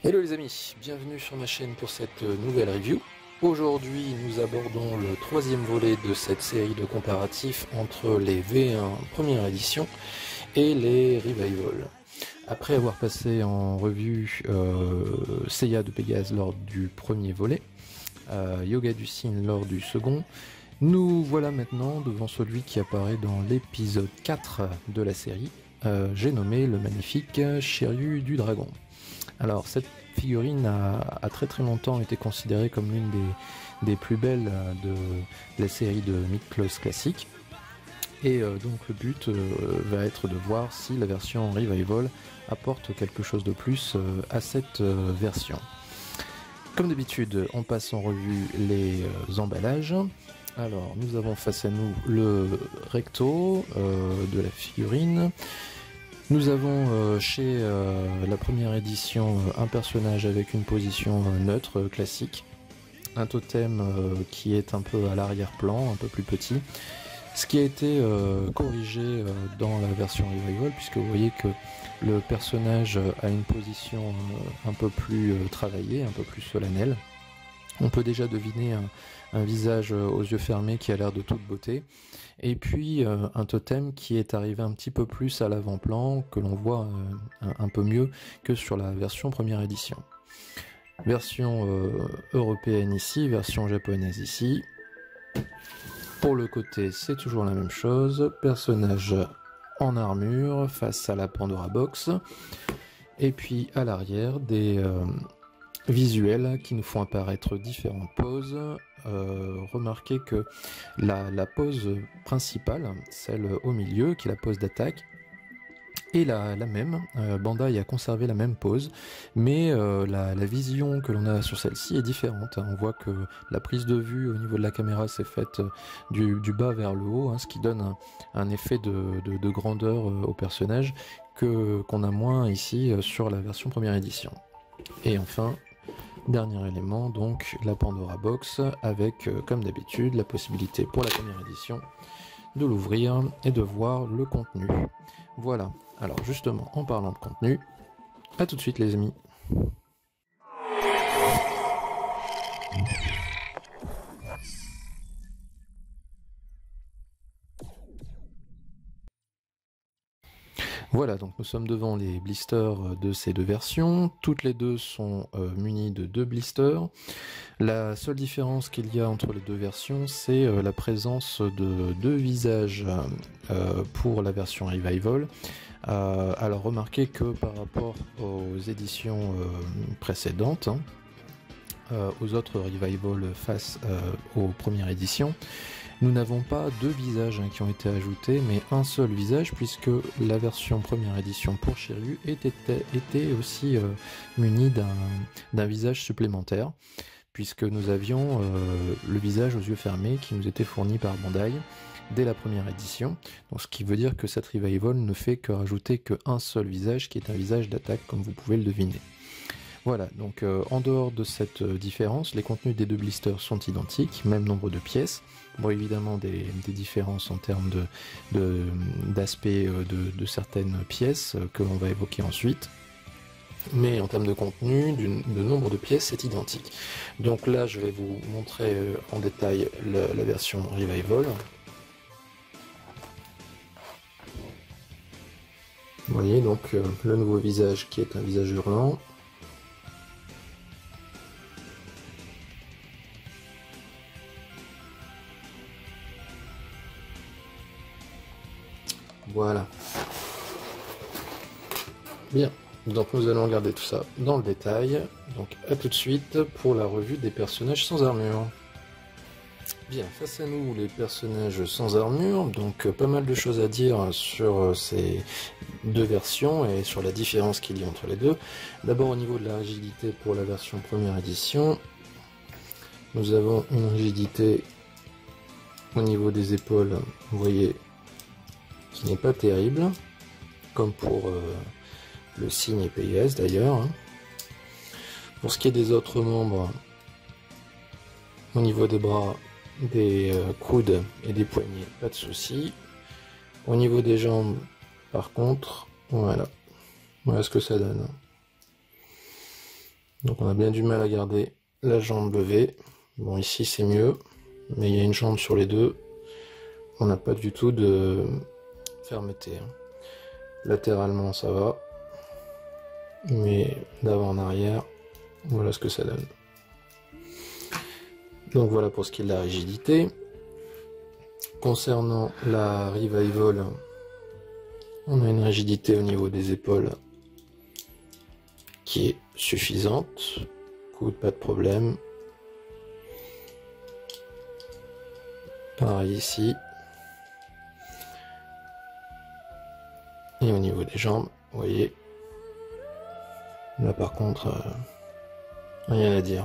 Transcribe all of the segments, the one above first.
Hello les amis, bienvenue sur ma chaîne pour cette nouvelle review. Aujourd'hui nous abordons le troisième volet de cette série de comparatifs entre les V1 première édition et les Revival. Après avoir passé en revue Seiya de Pégase lors du premier volet, Yoga du Cygne lors du second, nous voilà maintenant devant celui qui apparaît dans l'épisode 4 de la série, j'ai nommé le magnifique Shiryu du Dragon. Alors cette figurine a très longtemps été considérée comme l'une des plus belles de la série de Mythos classique. Et donc le but va être de voir si la version Revival apporte quelque chose de plus à cette version. Comme d'habitude, on passe en revue les emballages. Alors nous avons face à nous le recto de la figurine. Nous avons chez la première édition un personnage avec une position neutre, classique, un totem qui est un peu à l'arrière-plan, un peu plus petit, ce qui a été corrigé dans la version Revival, puisque vous voyez que le personnage a une position un peu plus travaillée, un peu plus solennelle. On peut déjà deviner un visage aux yeux fermés qui a l'air de toute beauté, et puis un totem qui est arrivé un petit peu plus à l'avant-plan, que l'on voit un peu mieux que sur la version première édition. Version européenne ici, version japonaise ici. Pour le côté, c'est toujours la même chose, personnage en armure face à la Pandora Box, et puis à l'arrière des visuels qui nous font apparaître différentes poses. Remarquez que la pose principale, celle au milieu, qui est la pose d'attaque, est la même. Bandai a conservé la même pose, mais la vision que l'on a sur celle-ci est différente. On voit que la prise de vue au niveau de la caméra s'est faite du bas vers le haut, ce qui donne un effet de grandeur au personnage qu'on a moins ici sur la version première édition. Et enfin, dernier élément, donc la Pandora Box, avec, comme d'habitude, la possibilité pour la première édition de l'ouvrir et de voir le contenu. Voilà, alors justement, en parlant de contenu, à tout de suite les amis. Voilà, donc nous sommes devant les blisters de ces deux versions. Toutes les deux sont munies de 2 blisters. La seule différence qu'il y a entre les deux versions, c'est la présence de 2 visages pour la version Revival. Alors remarquez que par rapport aux éditions précédentes, aux autres Revival face aux premières éditions, nous n'avons pas 2 visages qui ont été ajoutés, mais un seul visage, puisque la version première édition pour Shiryu était aussi munie d'un visage supplémentaire, puisque nous avions le visage aux yeux fermés qui nous était fourni par Bandai dès la première édition. Donc, ce qui veut dire que cette Revival ne fait que rajouter qu'un seul visage, qui est un visage d'attaque, comme vous pouvez le deviner. Voilà, donc en dehors de cette différence, les contenus des 2 blisters sont identiques, même nombre de pièces. Bon, évidemment des différences en termes d'aspect de certaines pièces que l'on va évoquer ensuite. Mais en termes de contenu, de nombre de pièces, c'est identique. Donc là, je vais vous montrer en détail la version Revival. Vous voyez donc le nouveau visage qui est un visage hurlant. Voilà. Bien, donc nous allons regarder tout ça dans le détail. Donc à tout de suite pour la revue des personnages sans armure. Bien, face à nous les personnages sans armure, donc pas mal de choses à dire sur ces deux versions et sur la différence qu'il y a entre les deux. D'abord au niveau de la rigidité pour la version première édition, nous avons une rigidité au niveau des épaules, vous voyez, qui n'est pas terrible, comme pour le Cygne et Pégase d'ailleurs. Pour ce qui est des autres membres, au niveau des bras, des coudes et des poignets, pas de souci. Au niveau des jambes, par contre, voilà ce que ça donne. Donc on a bien du mal à garder la jambe levée. Bon, ici c'est mieux, mais il y a une jambe sur les deux. On n'a pas du tout de fermeté. Latéralement ça va, mais d'avant en arrière, voilà ce que ça donne. Donc voilà pour ce qui est de la rigidité. Concernant la Revival, on a une rigidité au niveau des épaules qui est suffisante. Coude, pas de problème. Pareil ici. Et au niveau des jambes, vous voyez, là par contre, rien à dire.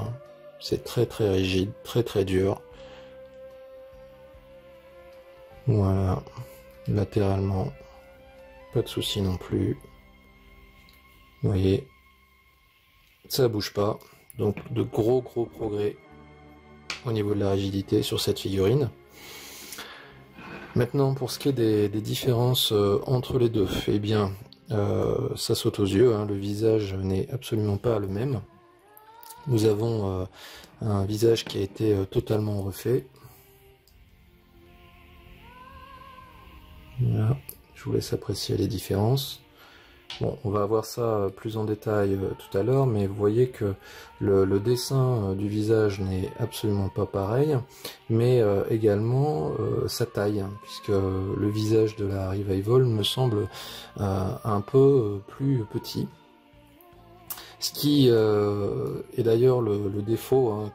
C'est très rigide, très dur. Voilà, latéralement, pas de souci non plus. Vous voyez, ça bouge pas. Donc de gros progrès au niveau de la rigidité sur cette figurine. Maintenant, pour ce qui est des différences entre les deux, eh bien, ça saute aux yeux, hein, le visage n'est absolument pas le même. Nous avons un visage qui a été totalement refait. Voilà, je vous laisse apprécier les différences. Bon, on va voir ça plus en détail tout à l'heure, mais vous voyez que le dessin du visage n'est absolument pas pareil, mais également sa taille, hein, puisque le visage de la Revival me semble un peu plus petit. Ce qui est d'ailleurs le défaut, hein,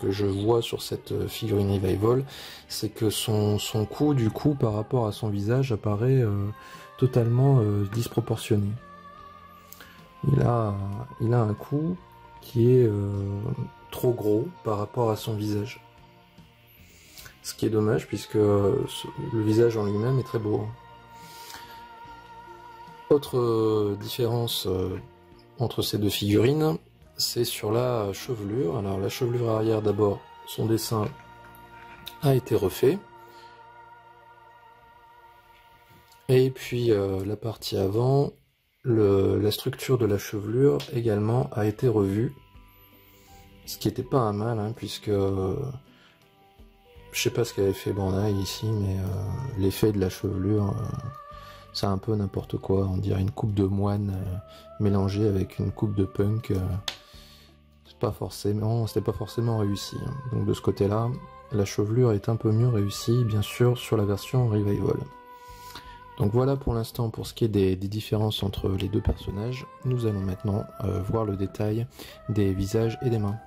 que je vois sur cette figurine Revival, c'est que son cou, du coup, par rapport à son visage, apparaît totalement disproportionné. Il a un cou qui est trop gros par rapport à son visage. Ce qui est dommage, puisque le visage en lui-même est très beau. Autre différence entre ces deux figurines, c'est sur la chevelure. Alors la chevelure arrière, d'abord, son dessin a été refait. Et puis la partie avant, la structure de la chevelure également a été revue. Ce qui n'était pas un mal, hein, puisque je sais pas ce qu'avait fait Bandai ici, mais l'effet de la chevelure, c'est un peu n'importe quoi. On dirait une coupe de moine mélangée avec une coupe de punk. C'était pas forcément réussi, hein. Donc de ce côté-là, la chevelure est un peu mieux réussie, bien sûr, sur la version Revival. Donc voilà pour l'instant pour ce qui est des différences entre les deux personnages. Nous allons maintenant voir le détail des visages et des mains.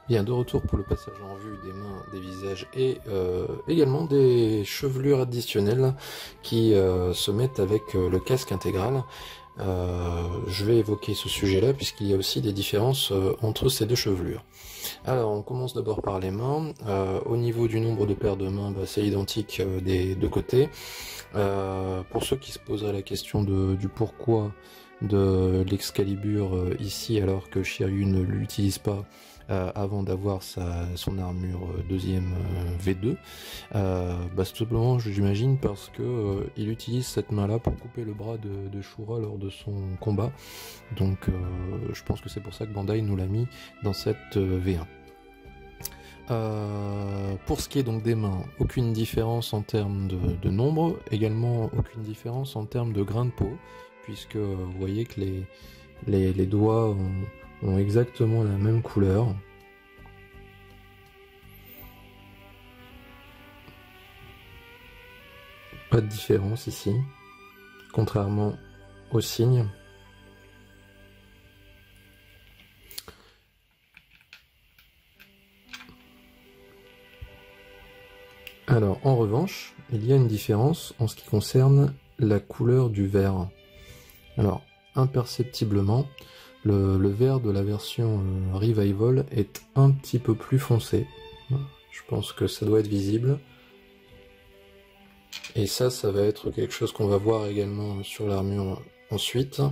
Bien, de retour pour le passage en vue des mains, des visages et également des chevelures additionnelles qui se mettent avec le casque intégral. Je vais évoquer ce sujet-là puisqu'il y a aussi des différences entre ces deux chevelures. Alors, on commence d'abord par les mains. Au niveau du nombre de paires de mains, bah, c'est identique des deux côtés. Pour ceux qui se poseraient la question du pourquoi de l'Excalibur ici alors que Shiryu ne l'utilise pas avant d'avoir son armure deuxième V2, bah, tout simplement j'imagine parce que il utilise cette main là pour couper le bras de Shura lors de son combat, donc je pense que c'est pour ça que Bandai nous l'a mis dans cette V1. Pour ce qui est donc des mains, aucune différence en termes de nombre, également aucune différence en termes de grain de peau, puisque vous voyez que les doigts ont exactement la même couleur. Pas de différence ici, contrairement aux signes. Alors, en revanche, il y a une différence en ce qui concerne la couleur du vert. Alors, imperceptiblement, le vert de la version Revival est un petit peu plus foncé. Je pense que ça doit être visible. Et ça va être quelque chose qu'on va voir également sur l'armure ensuite.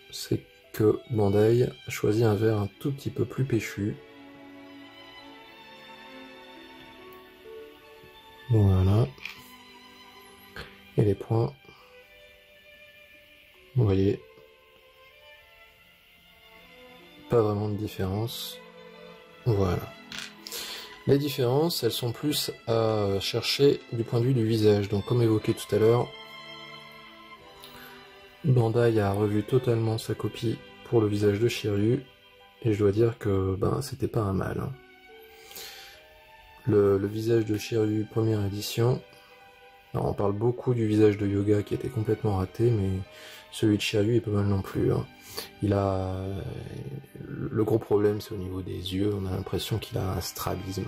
C'est que Bandai a choisi un vert un tout petit peu plus péchu. Voilà. Et les points, vous voyez, pas vraiment de différence. Voilà. Les différences, elles sont plus à chercher du point de vue du visage. Donc comme évoqué tout à l'heure, Bandai a revu totalement sa copie pour le visage de Shiryu, et je dois dire que c'était pas un mal. Hein. Le visage de Shiryu première édition, alors on parle beaucoup du visage de Yoga qui était complètement raté, mais celui de Shiryu est pas mal non plus. Hein. Il a... Le gros problème c'est au niveau des yeux, on a l'impression qu'il a un strabisme.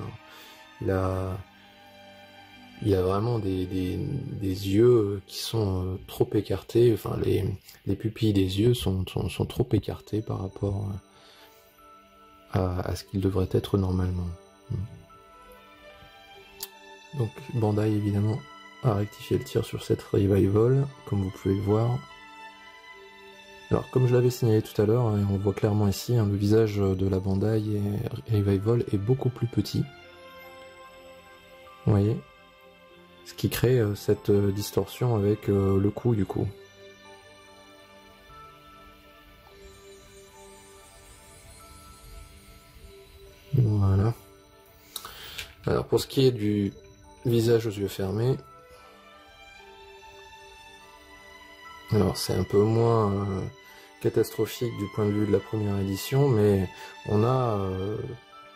Il a vraiment des yeux qui sont trop écartés, enfin les pupilles des yeux sont trop écartées par rapport à ce qu'ils devraient être normalement. Donc Bandai évidemment a rectifié le tir sur cette Revival, comme vous pouvez le voir. Alors comme je l'avais signalé tout à l'heure, hein, on voit clairement ici, hein, le visage de la Bandai Revival est beaucoup plus petit. Vous voyez ? Ce qui crée cette distorsion avec le cou du coup. Voilà. Alors pour ce qui est du visage aux yeux fermés, alors c'est un peu moins catastrophique du point de vue de la première édition, mais on a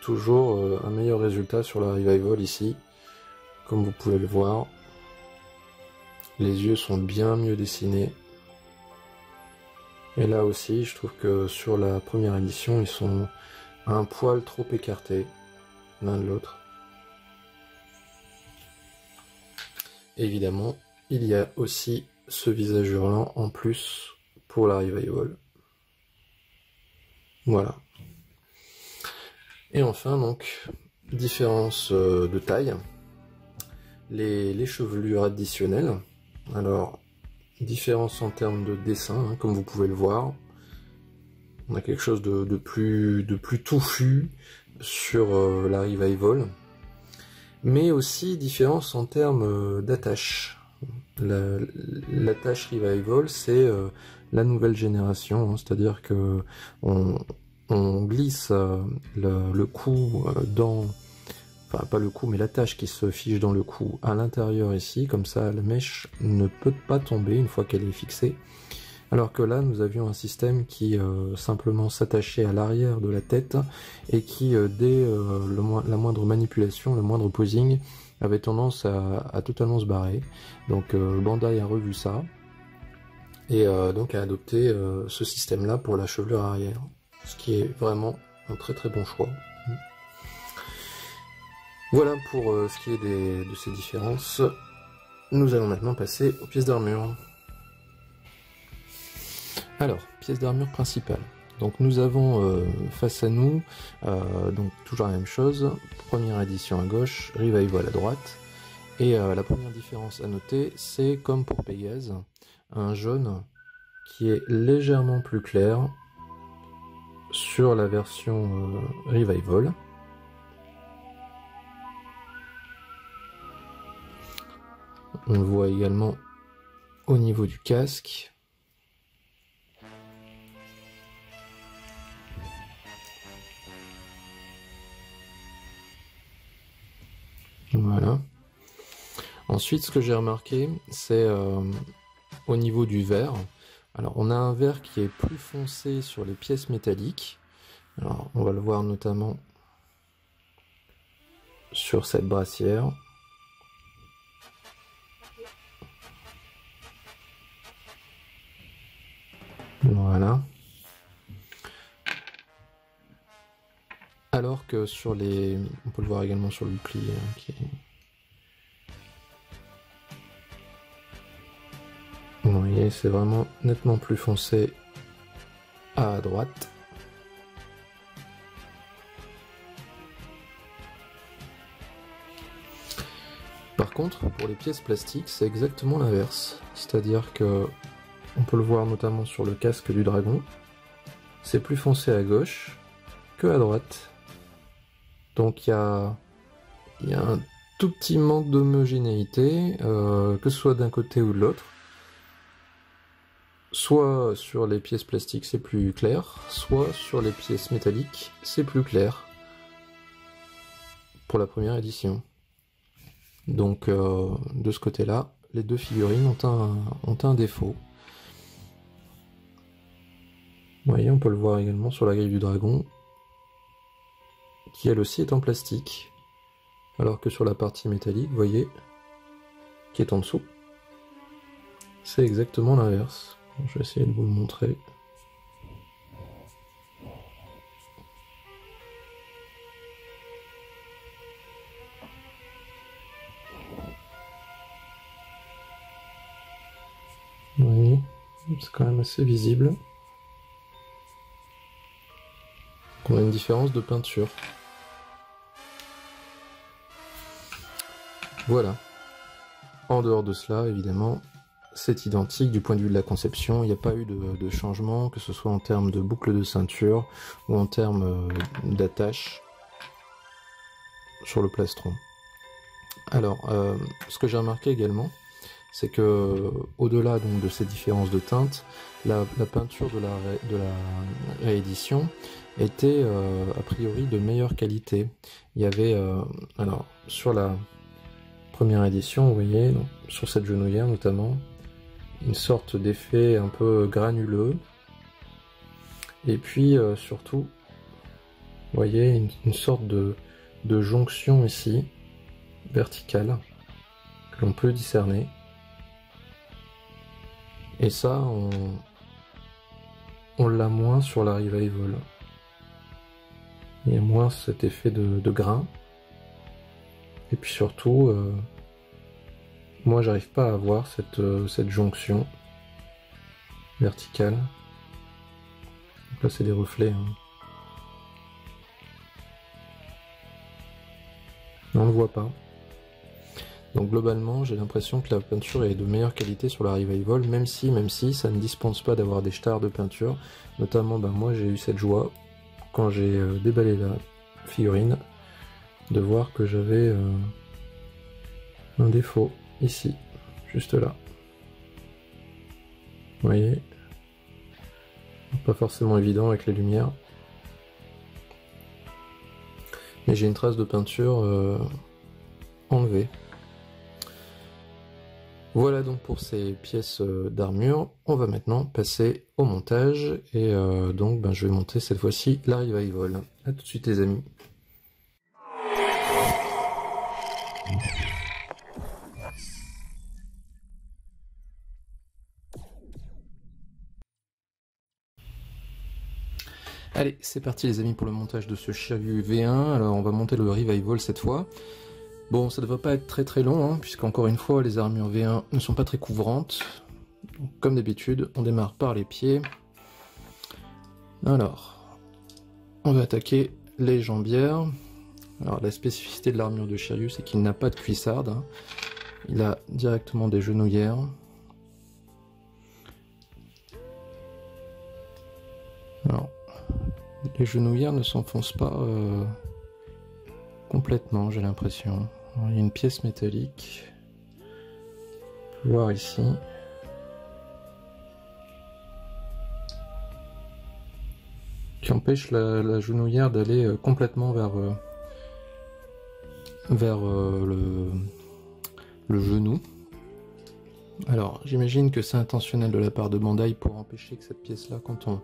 toujours un meilleur résultat sur la Revival ici, comme vous pouvez le voir. Les yeux sont bien mieux dessinés. Et là aussi, je trouve que sur la première édition, ils sont un poil trop écartés l'un de l'autre. Évidemment, il y a aussi ce visage hurlant en plus pour la Revival. Voilà. Et enfin, donc, différence de taille. Les chevelures additionnelles. Alors, différence en termes de dessin, hein, comme vous pouvez le voir. On a quelque chose de plus touffu sur la Revival. Mais aussi différence en termes d'attache. L'attache Revival, c'est la nouvelle génération, hein, c'est-à-dire que on glisse le cou dans... Enfin, pas le cou, mais l'attache qui se fiche dans le cou à l'intérieur ici, comme ça la mèche ne peut pas tomber une fois qu'elle est fixée. Alors que là, nous avions un système qui simplement s'attachait à l'arrière de la tête et qui, dès la moindre manipulation, le moindre posing, avait tendance à totalement se barrer. Donc Bandai a revu ça et donc a adopté ce système-là pour la chevelure arrière, ce qui est vraiment un très très bon choix. Voilà pour ce qui est de ces différences. Nous allons maintenant passer aux pièces d'armure. Alors, pièces d'armure principales. Donc nous avons face à nous, donc toujours la même chose, première édition à gauche, Revival à droite. Et la première différence à noter, c'est comme pour Pégase, un jaune qui est légèrement plus clair sur la version Revival. On le voit également au niveau du casque. Voilà. Ensuite, ce que j'ai remarqué, c'est au niveau du verre. Alors, on a un verre qui est plus foncé sur les pièces métalliques. Alors, on va le voir notamment sur cette brassière. Voilà. Alors que sur les... On peut le voir également sur le bouclier, hein, qui est... Vous voyez, c'est vraiment nettement plus foncé à droite. Par contre, pour les pièces plastiques, c'est exactement l'inverse. C'est-à-dire que on peut le voir notamment sur le casque du dragon. C'est plus foncé à gauche que à droite. Donc il y a un tout petit manque d'homogénéité, que ce soit d'un côté ou de l'autre. soit sur les pièces plastiques c'est plus clair, soit sur les pièces métalliques c'est plus clair pour la première édition. Donc de ce côté-là, les deux figurines ont un défaut. Vous voyez, on peut le voir également sur la griffe du dragon, qui elle aussi est en plastique, alors que sur la partie métallique, vous voyez, qui est en dessous, c'est exactement l'inverse. Je vais essayer de vous le montrer. Oui, c'est quand même assez visible. On a une différence de peinture. Voilà. En dehors de cela, évidemment, c'est identique du point de vue de la conception. Il n'y a pas eu de changement, que ce soit en termes de boucle de ceinture ou en termes d'attache sur le plastron. Alors, ce que j'ai remarqué également, c'est que au-delà donc de ces différences de teinte, la peinture de la réédition était a priori de meilleure qualité. Il y avait, alors sur la première édition, vous voyez, donc, sur cette genouillère notamment, une sorte d'effet un peu granuleux, et puis surtout, vous voyez, une sorte de jonction ici, verticale, que l'on peut discerner. Et ça, on l'a moins sur la Revival. Il y a moins cet effet de grain. Et puis surtout, moi j'arrive pas à avoir cette jonction verticale. Donc là c'est des reflets. Hein. On ne le voit pas. Donc globalement, j'ai l'impression que la peinture est de meilleure qualité sur la Revival, même si ça ne dispense pas d'avoir des stars de peinture. Notamment, moi j'ai eu cette joie, quand j'ai déballé la figurine, de voir que j'avais un défaut ici, juste là. Vous voyez, pas forcément évident avec les lumières. Mais j'ai une trace de peinture enlevée. Voilà donc pour ces pièces d'armure. On va maintenant passer au montage et donc je vais monter cette fois-ci la Revival. A tout de suite les amis. Allez, c'est parti les amis pour le montage de ce Shiryu V1. Alors on va monter le Revival cette fois. Bon, ça ne devrait pas être très long, hein, puisqu'encore une fois, les armures V1 ne sont pas très couvrantes. Donc, comme d'habitude, on démarre par les pieds. Alors, on va attaquer les jambières. Alors, la spécificité de l'armure de Shiryu, c'est qu'il n'a pas de cuissarde. Hein. Il a directement des genouillères. Alors, les genouillères ne s'enfoncent pas complètement, j'ai l'impression. Il y a une pièce métallique. On peut voir ici. Qui empêche la genouillère d'aller complètement vers le genou. Alors, j'imagine que c'est intentionnel de la part de Bandai pour empêcher que cette pièce-là, quand on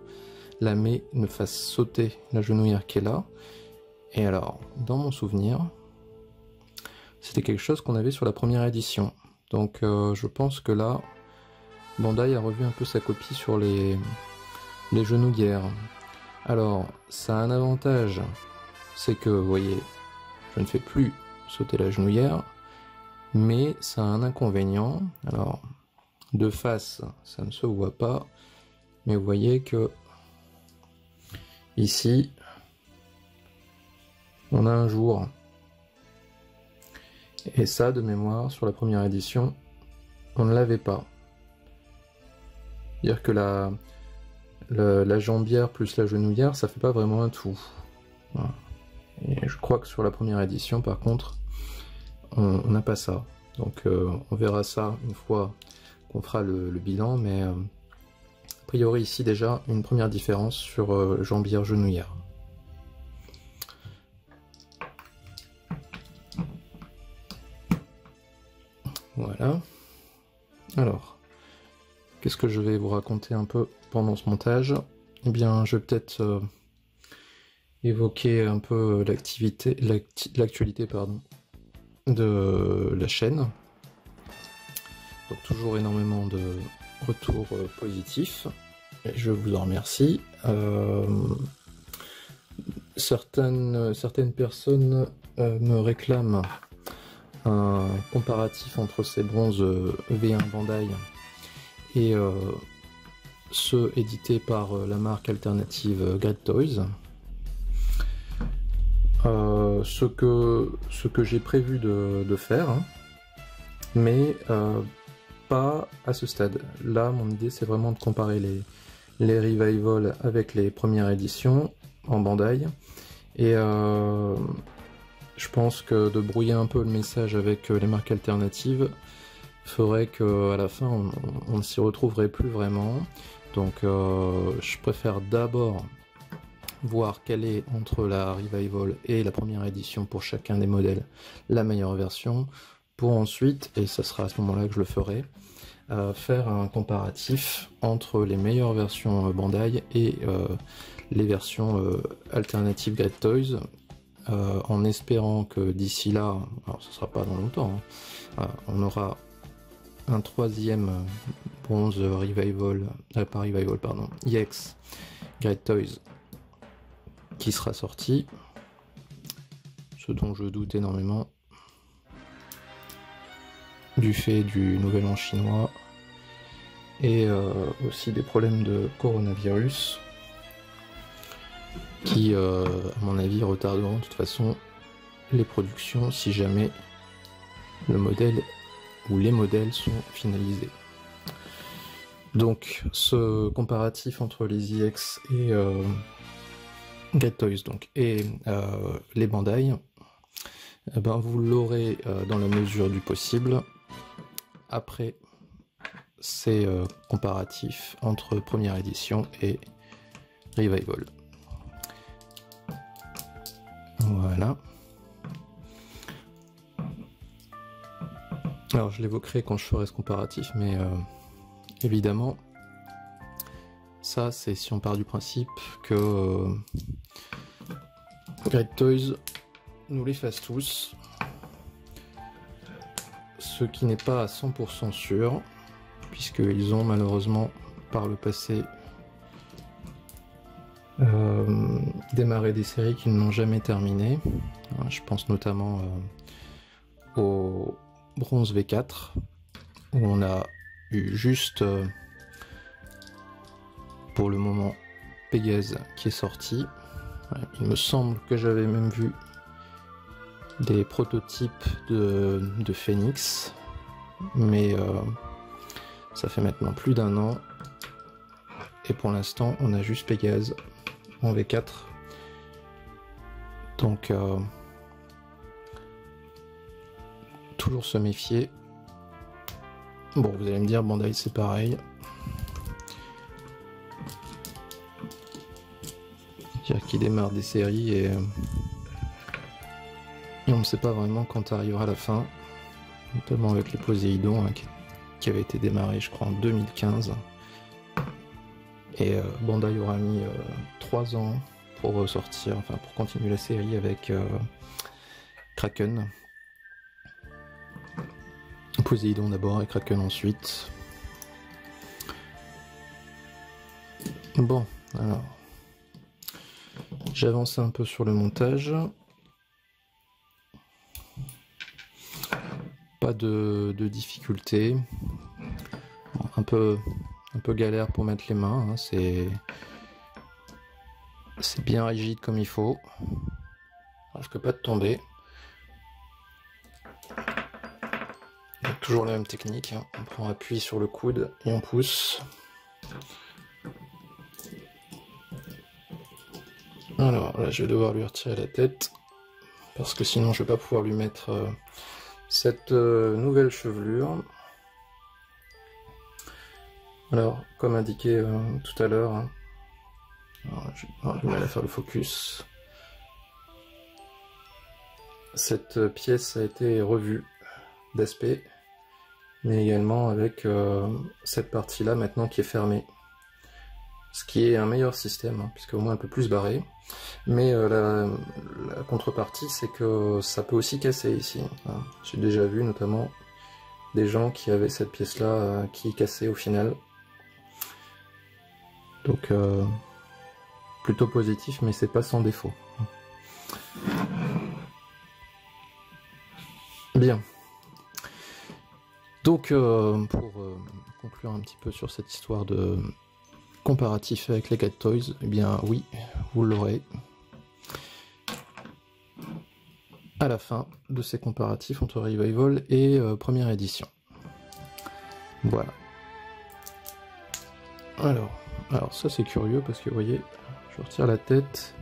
la met, ne fasse sauter la genouillère qui est là. Et alors, dans mon souvenir, c'était quelque chose qu'on avait sur la première édition. Donc je pense que là, Bandai a revu un peu sa copie sur les genouillères. Alors, ça a un avantage, c'est que, vous voyez, je ne fais plus sauter la genouillère, mais ça a un inconvénient. Alors, de face, ça ne se voit pas, mais vous voyez que ici, on a un jour. Et ça, de mémoire, sur la première édition, on ne l'avait pas. C'est-à-dire que la jambière plus la genouillère, ça fait pas vraiment un tout. Voilà. Et je crois que sur la première édition, par contre, on n'a pas ça. Donc on verra ça une fois qu'on fera le bilan, mais priori ici déjà une première différence sur jambière genouillère. Voilà. Alors, qu'est-ce que je vais vous raconter un peu pendant ce montage? Eh bien, je vais peut-être évoquer un peu l'actualité de la chaîne. Donc toujours énormément de retours positifs, et je vous en remercie. Certaines personnes me réclament un comparatif entre ces bronzes V1 Bandai et ceux édités par la marque alternative Great Toys. Ce que j'ai prévu de faire, hein, mais pas à ce stade. Là, mon idée, c'est vraiment de comparer les Revival avec les premières éditions en Bandai, et je pense que de brouiller un peu le message avec les marques alternatives ferait qu'à la fin, on ne s'y retrouverait plus vraiment. Donc, je préfère d'abord voir quelle est, entre la Revival et la première édition pour chacun des modèles, la meilleure version, pour ensuite, et ça sera à ce moment-là que je le ferai, faire un comparatif entre les meilleures versions Bandai et les versions alternatives Great Toys, en espérant que d'ici là, alors ce sera pas dans longtemps, hein, on aura un troisième bronze Revival, pas Revival, pardon, EX Great Toys qui sera sorti, ce dont je doute énormément du fait du nouvel an chinois et aussi des problèmes de coronavirus qui, à mon avis, retarderont de toute façon les productions si jamais le modèle ou les modèles sont finalisés. Donc ce comparatif entre les EX et Great Toys donc, et les Bandai, eh ben, vous l'aurez dans la mesure du possible après ces comparatifs entre première édition et Revival. Voilà. Alors je l'évoquerai quand je ferai ce comparatif, mais évidemment, ça c'est si on part du principe que Great Toys nous les fasse tous, ce qui n'est pas à 100% sûr, puisqu'ils ont malheureusement par le passé démarré des séries qui n'ont jamais terminé. Je pense notamment au Bronze V4, où on a eu juste pour le moment Pégase qui est sorti. Il me semble que j'avais même vu des prototypes de Phoenix, mais ça fait maintenant plus d'un an, et pour l'instant on a juste Pégase en V4, donc toujours se méfier. Bon, vous allez me dire, Bandai c'est pareil. C'est-à-dire qu'il démarre des séries et on ne sait pas vraiment quand arrivera la fin, notamment avec les Poséidon, hein, qui avait été démarré je crois en 2015. Et Bandai aura mis 3 ans pour ressortir, enfin pour continuer la série avec Kraken. Poséidon d'abord et Kraken ensuite. Bon, alors j'avance un peu sur le montage. Pas de difficulté. Bon, un peu galère pour mettre les mains, hein, c'est bien rigide comme il faut. On risque pas de tomber. Donc, toujours la même technique, hein. On prend appui sur le coude et on pousse. Alors là je vais devoir lui retirer la tête, parce que sinon je vais pas pouvoir lui mettre cette nouvelle chevelure. Alors, comme indiqué tout à l'heure, hein, j'ai du mal à faire le focus. Cette pièce a été revue d'aspect, mais également avec cette partie-là maintenant qui est fermée. Ce qui est un meilleur système, hein, puisque au moins un peu plus barré. Mais la contrepartie, c'est que ça peut aussi casser ici. Hein. J'ai déjà vu notamment des gens qui avaient cette pièce-là qui cassait au final. Donc plutôt positif, mais c'est pas sans défaut. Bien. Donc pour conclure un petit peu sur cette histoire de comparatif avec les Cat Toys, eh bien oui, vous l'aurez à la fin de ces comparatifs entre Revival et première édition. Voilà. Alors ça c'est curieux parce que vous voyez, je retire la tête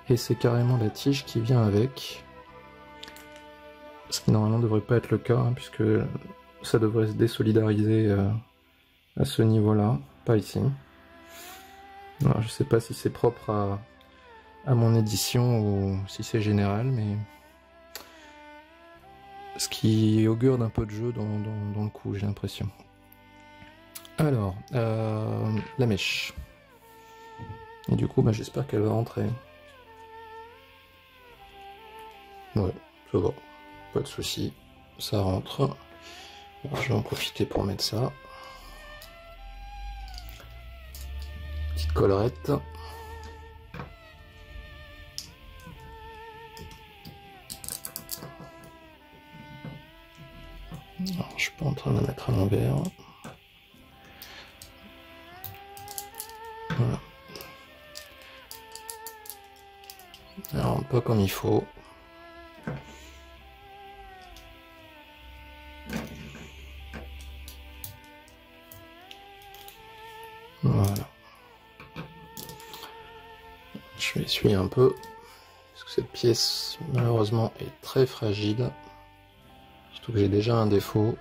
et c'est carrément la tige qui vient avec. Ce qui normalement ne devrait pas être le cas, hein, puisque ça devrait se désolidariser à ce niveau-là, pas ici. Alors, je sais pas si c'est propre à mon édition ou si c'est général, mais ce qui augure d'un peu de jeu dans le coup, j'ai l'impression. Alors, la mèche. Et du coup, bah, j'espère qu'elle va rentrer. Ouais, ça va. Pas de souci, ça rentre. Alors, je vais en profiter pour mettre ça. Petite collerette. Alors, je suis pas en train de la mettre à l'envers. Voilà. Alors, pas comme il faut. Voilà. Je vais essuyer un peu, parce que cette pièce, malheureusement, est très fragile. Surtout que j'ai déjà un défaut.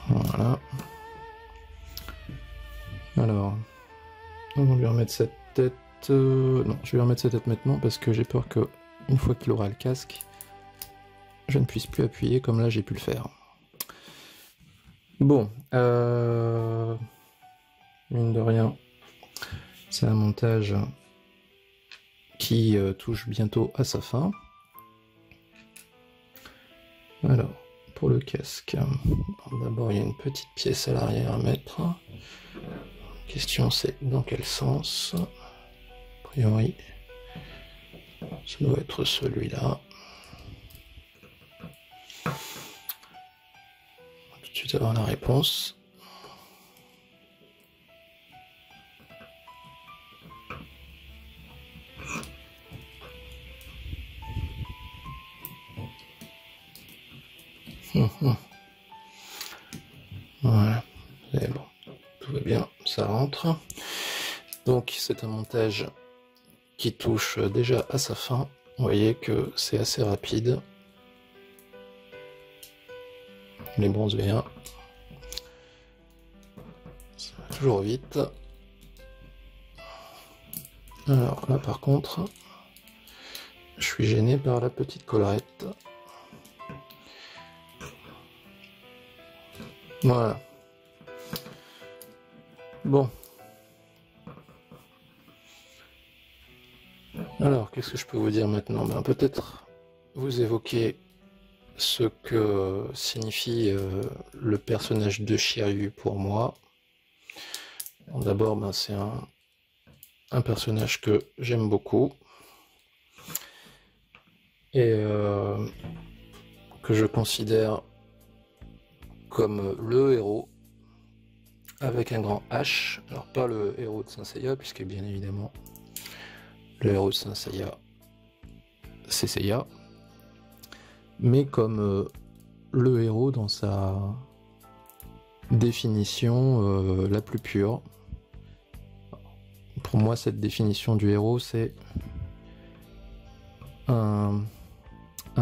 Voilà. Alors, on va lui remettre cette tête. Non, je vais lui remettre cette tête maintenant parce que j'ai peur que, une fois qu'il aura le casque, je ne puisse plus appuyer comme là j'ai pu le faire. Bon, mine de rien, c'est un montage qui touche bientôt à sa fin. Alors, pour le casque, d'abord il y a une petite pièce à l'arrière à mettre. La question c'est dans quel sens. A priori, ça doit être celui-là. On va tout de suite avoir la réponse. Voilà, et bon, tout va bien, ça rentre. Donc c'est un montage qui touche déjà à sa fin. Vous voyez que c'est assez rapide. Les bronzes V1. Ça va toujours vite. Alors là par contre, je suis gêné par la petite collerette. Voilà. Bon. Alors, qu'est-ce que je peux vous dire maintenant? Ben, peut-être vous évoquer ce que signifie le personnage de Shiryu pour moi. D'abord, ben, c'est un personnage que j'aime beaucoup et que je considère comme le héros avec un grand H. Alors pas le héros de Saint Seiya, puisque bien évidemment le héros de Saint Seiya c'est Seiya, mais comme le héros dans sa définition la plus pure. Pour moi, cette définition du héros, c'est un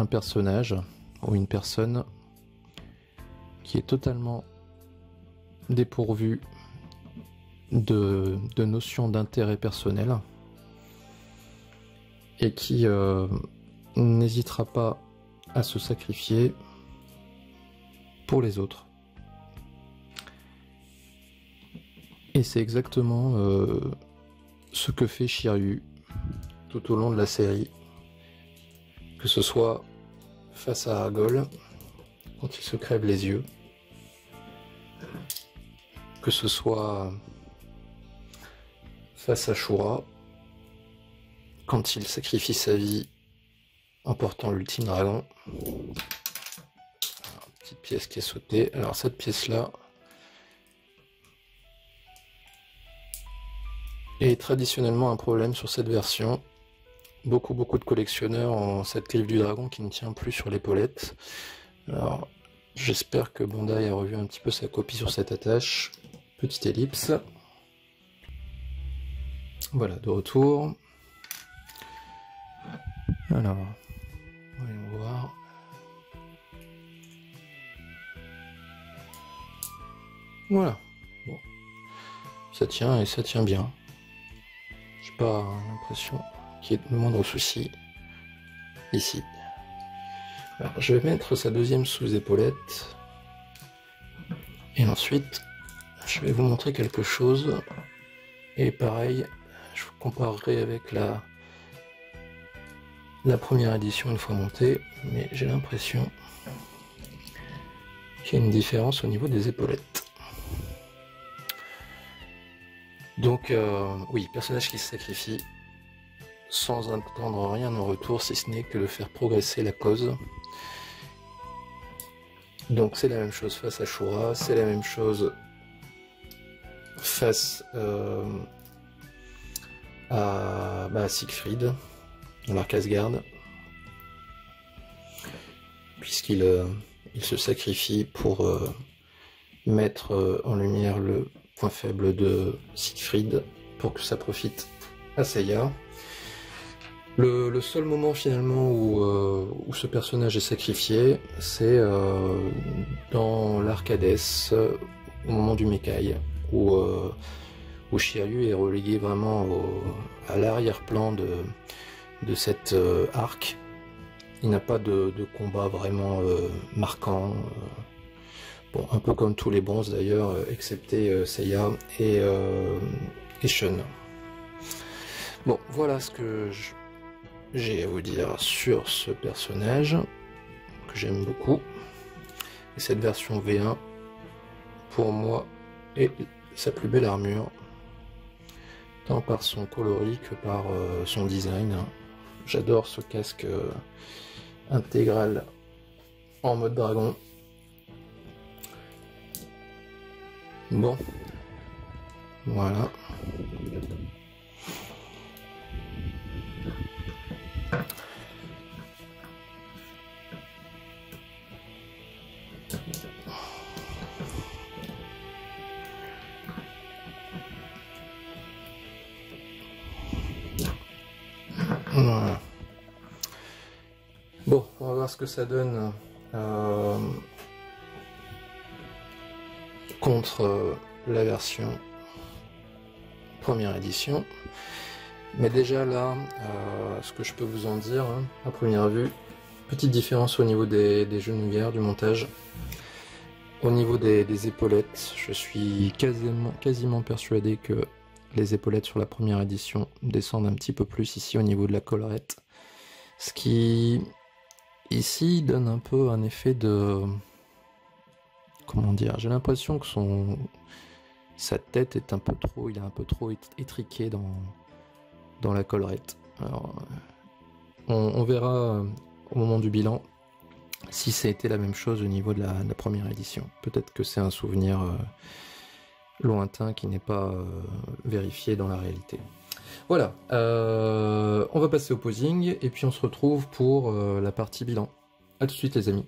personnage, ou une personne qui est totalement dépourvue de notions d'intérêt personnel et qui n'hésitera pas à se sacrifier pour les autres. Et c'est exactement ce que fait Shiryu tout au long de la série, que ce soit face à Argol, quand il se crève les yeux, que ce soit face à Shura, quand il sacrifie sa vie en portant l'ultime dragon. Alors, petite pièce qui est sautée. Alors cette pièce-là est traditionnellement un problème sur cette version. Beaucoup de collectionneurs ont cette griffe du dragon qui ne tient plus sur l'épaulette. Alors j'espère que Bandai a revu un petit peu sa copie sur cette attache. Petite ellipse. Voilà, de retour. Alors, voyons voir. Voilà. Bon. Ça tient et ça tient bien. J'ai pas l'impression qu'il y ait le moindre souci ici. Alors, je vais mettre sa deuxième sous-épaulette. Et ensuite, je vais vous montrer quelque chose. Et pareil, je vous comparerai avec la première édition une fois montée, mais j'ai l'impression qu'il y a une différence au niveau des épaulettes. Donc oui, personnage qui se sacrifie sans attendre rien en retour, si ce n'est que de faire progresser la cause. Donc c'est la même chose face à Shura, c'est la même chose face à Siegfried dans l'Arc Asgard, puisqu'il il se sacrifie pour mettre en lumière le point faible de Siegfried pour que ça profite à Seiya. Le seul moment finalement où ce personnage est sacrifié, c'est dans l'Arc Hadès, au moment du Mekai, où Shiryu est relégué vraiment à l'arrière-plan de cet arc. Il n'a pas de combat vraiment marquant. Bon, un peu comme tous les bronzes d'ailleurs, excepté Seiya et Shun. Bon, voilà ce que j'ai à vous dire sur ce personnage, que j'aime beaucoup. Et cette version V1, pour moi, est sa plus belle armure, tant par son coloris que par son design. J'adore ce casque intégral en mode dragon. Bon, voilà. Voilà. Bon, on va voir ce que ça donne contre la version première édition. Mais déjà là, ce que je peux vous en dire, hein, à première vue, petite différence au niveau des genouillères, du montage. Au niveau des épaulettes, je suis quasiment persuadé que les épaulettes sur la première édition descendent un petit peu plus ici au niveau de la collerette. Ce qui, ici, donne un peu un effet de... Comment dire? J'ai l'impression que sa tête est un peu trop... Il est un peu trop étriqué dans la collerette. Alors, on verra au moment du bilan si ça a été la même chose au niveau de la première édition. Peut-être que c'est un souvenir lointain qui n'est pas vérifié dans la réalité. Voilà, on va passer au posing et puis on se retrouve pour la partie bilan. A tout de suite les amis.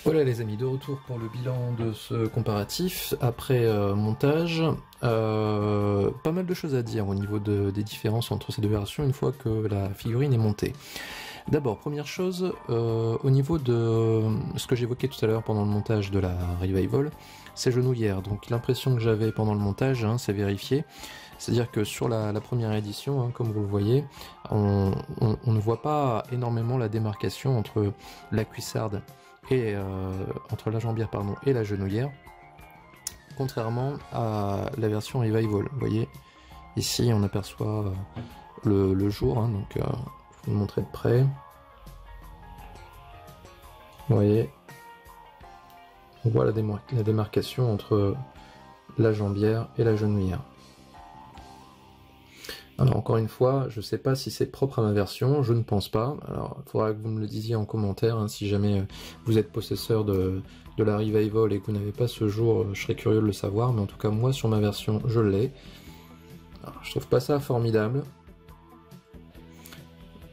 Voilà les amis, de retour pour le bilan de ce comparatif. Après montage, pas mal de choses à dire au niveau des différences entre ces deux versions une fois que la figurine est montée. D'abord, première chose, au niveau de ce que j'évoquais tout à l'heure pendant le montage de la Revival, ces genouillères. Donc l'impression que j'avais pendant le montage, hein, c'est vérifié. C'est-à-dire que sur la première édition, hein, comme vous le voyez, on ne voit pas énormément la démarcation entre la cuissarde et entre la jambière pardon, et la genouillère, contrairement à la version Revival. Vous voyez, ici on aperçoit le jour, hein, donc je vais vous le montrer de près. Vous voyez, on voit la démarcation entre la jambière et la genouillère. Alors encore une fois, je ne sais pas si c'est propre à ma version, je ne pense pas. Alors il faudra que vous me le disiez en commentaire, hein, si jamais vous êtes possesseur de la Revival et que vous n'avez pas ce jour, je serais curieux de le savoir, mais en tout cas moi sur ma version je l'ai. Je trouve pas ça formidable,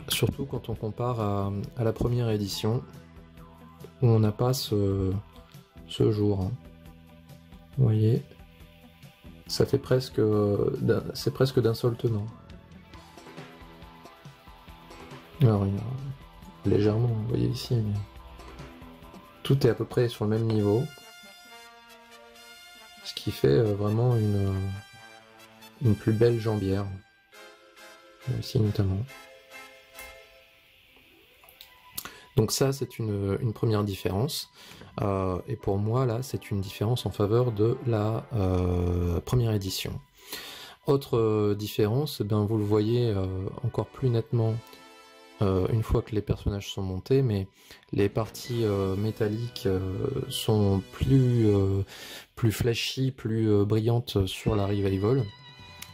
surtout quand on compare à la première édition, où on n'a pas ce jour. Hein. Vous voyez, ça fait presque, c'est presque d'un seul tenant. Alors, légèrement, vous voyez ici, mais tout est à peu près sur le même niveau, ce qui fait vraiment une plus belle jambière, ici notamment. Donc ça, c'est une première différence, et pour moi, là, c'est une différence en faveur de la première édition. Autre différence, eh bien, vous le voyez encore plus nettement une fois que les personnages sont montés, mais les parties métalliques sont plus flashy, plus brillantes sur la Revival.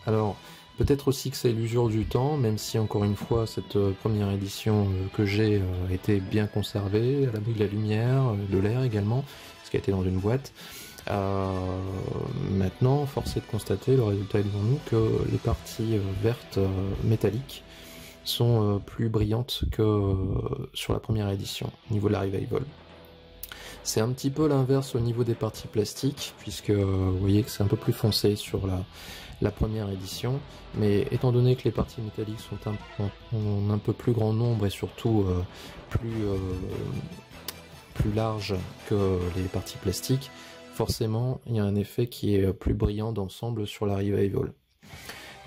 Alors, peut-être aussi que c'est l'usure du temps, même si encore une fois cette première édition que j'ai été bien conservée, à l'abri de la lumière, de l'air également, ce qui a été dans une boîte. Maintenant, force est de constater, le résultat est devant nous, que les parties vertes métalliques sont plus brillantes que sur la première édition, au niveau de la Revival. C'est un petit peu l'inverse au niveau des parties plastiques, puisque vous voyez que c'est un peu plus foncé sur la première édition, mais étant donné que les parties métalliques sont en un peu plus grand nombre et surtout plus larges que les parties plastiques, forcément il y a un effet qui est plus brillant d'ensemble sur la Revival.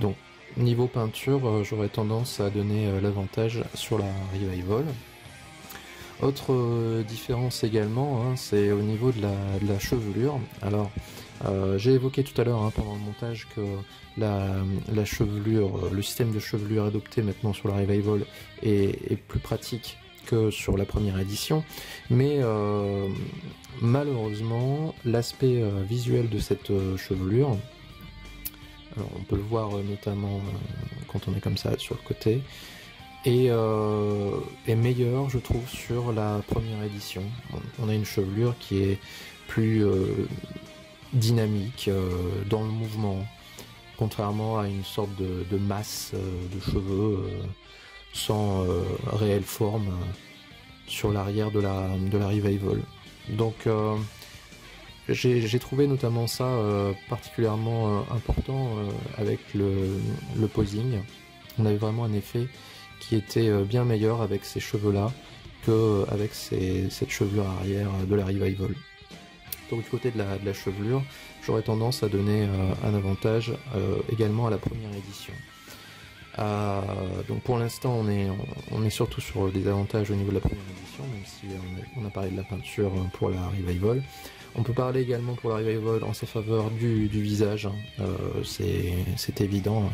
Donc niveau peinture, j'aurais tendance à donner l'avantage sur la Revival. Autre différence également, hein, c'est au niveau de la chevelure. Alors, j'ai évoqué tout à l'heure, hein, pendant le montage, que la chevelure, le système de chevelure adopté maintenant sur la Revival est plus pratique que sur la première édition, mais malheureusement, l'aspect visuel de cette chevelure, alors on peut le voir notamment quand on est comme ça sur le côté, est meilleur, je trouve, sur la première édition. On a une chevelure qui est plus dynamique dans le mouvement, contrairement à une sorte de masse de cheveux sans réelle forme sur l'arrière de la Revival. Donc j'ai trouvé notamment ça particulièrement important avec le posing. On avait vraiment un effet qui était bien meilleur avec ces cheveux-là qu'avec cette chevelure arrière de la Revival. Donc du côté de la chevelure, j'aurais tendance à donner un avantage également à la première édition. Donc pour l'instant on est surtout sur des avantages au niveau de la première édition, même si on a parlé de la peinture pour la Revival. On peut parler également pour la Revival en sa faveur du visage, hein. C'est évident, hein.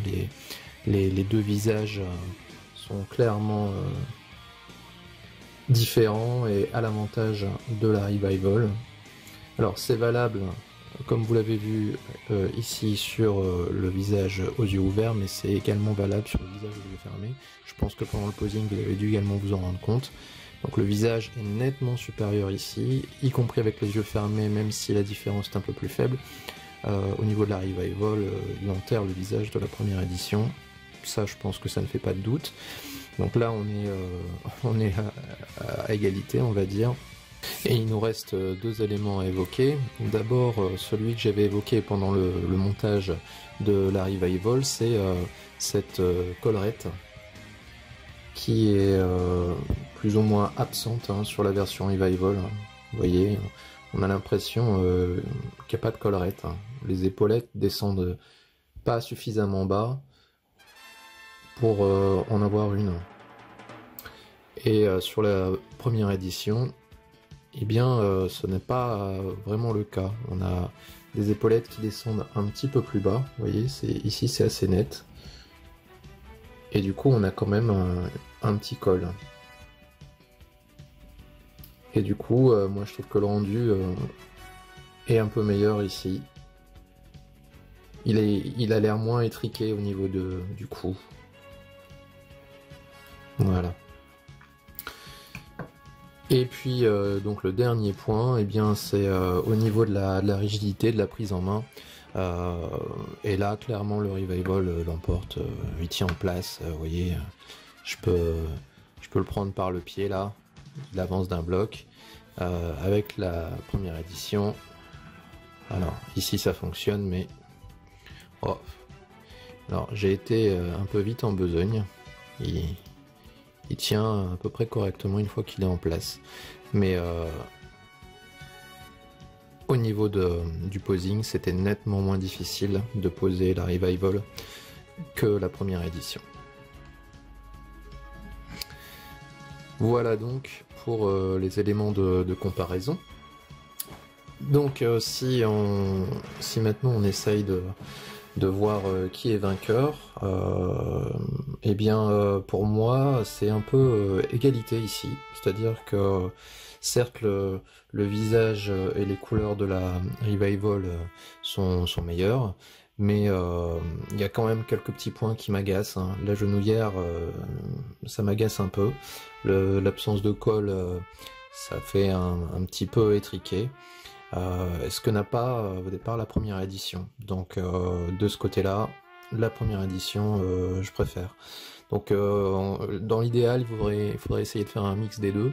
Les deux visages sont clairement différents et à l'avantage de la Revival. Alors c'est valable, comme vous l'avez vu ici, sur le visage aux yeux ouverts, mais c'est également valable sur le visage aux yeux fermés. Je pense que pendant le posing vous avez dû également vous en rendre compte. Donc le visage est nettement supérieur ici, y compris avec les yeux fermés, même si la différence est un peu plus faible. Au niveau de la Revival, il enterre le visage de la première édition. Ça, je pense que ça ne fait pas de doute. Donc là, on est à égalité, on va dire. Et il nous reste deux éléments à évoquer. D'abord, celui que j'avais évoqué pendant le montage de la Revival, c'est cette collerette qui est plus ou moins absente sur la version Revival. Vous voyez, on a l'impression qu'il n'y a pas de collerette. Les épaulettes descendent pas suffisamment bas pour en avoir une. Et sur la première édition, eh bien, ce n'est pas vraiment le cas. On a des épaulettes qui descendent un petit peu plus bas. Vous voyez, ici c'est assez net. Et du coup, on a quand même un petit col. Et du coup, moi je trouve que le rendu est un peu meilleur ici. Il a l'air moins étriqué au niveau du cou. Voilà. Et puis donc le dernier point, eh bien c'est au niveau de la rigidité, de la prise en main. Et là, clairement, le Revival l'emporte. Il tient en place. Vous voyez, je peux le prendre par le pied là. Il avance d'un bloc. Avec la première édition, alors ici ça fonctionne, mais oh. Alors j'ai été un peu vite en besogne. Il tient à peu près correctement une fois qu'il est en place, mais au niveau du posing, c'était nettement moins difficile de poser la Revival que la première édition. Voilà donc pour les éléments de comparaison. Donc si maintenant on essaye de voir qui est vainqueur, eh bien pour moi c'est un peu égalité ici, c'est-à-dire que certes le visage et les couleurs de la Revival sont meilleurs, mais il y a quand même quelques petits points qui m'agacent. La genouillère, ça m'agace un peu, l'absence de col, ça fait un petit peu étriqué. Ce que n'a pas au départ la première édition. Donc de ce côté-là, la première édition, je préfère. Donc dans l'idéal, il faudrait essayer de faire un mix des deux.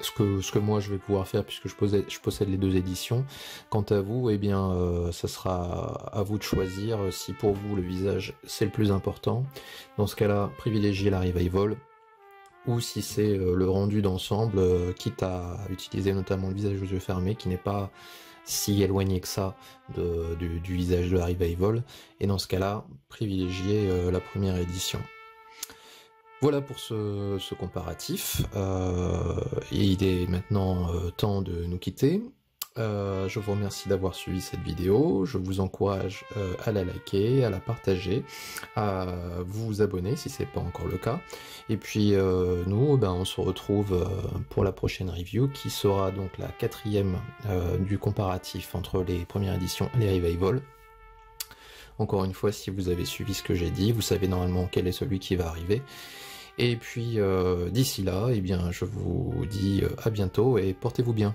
Ce que moi je vais pouvoir faire puisque je possède les deux éditions. Quant à vous, eh bien, ça sera à vous de choisir si pour vous le visage c'est le plus important. Dans ce cas-là, privilégiez la Revival. Ou si c'est le rendu d'ensemble, quitte à utiliser notamment le visage aux yeux fermés, qui n'est pas si éloigné que ça du visage de la Revival, et dans ce cas-là, privilégier la première édition. Voilà pour ce comparatif, et il est maintenant temps de nous quitter. Je vous remercie d'avoir suivi cette vidéo, je vous encourage à la liker, à la partager, à vous abonner si ce n'est pas encore le cas, et puis nous on se retrouve pour la prochaine review qui sera donc la 4e du comparatif entre les premières éditions et les Revival. Encore une fois, si vous avez suivi ce que j'ai dit, vous savez normalement quel est celui qui va arriver. Et puis d'ici là, eh bien, je vous dis à bientôt et portez-vous bien.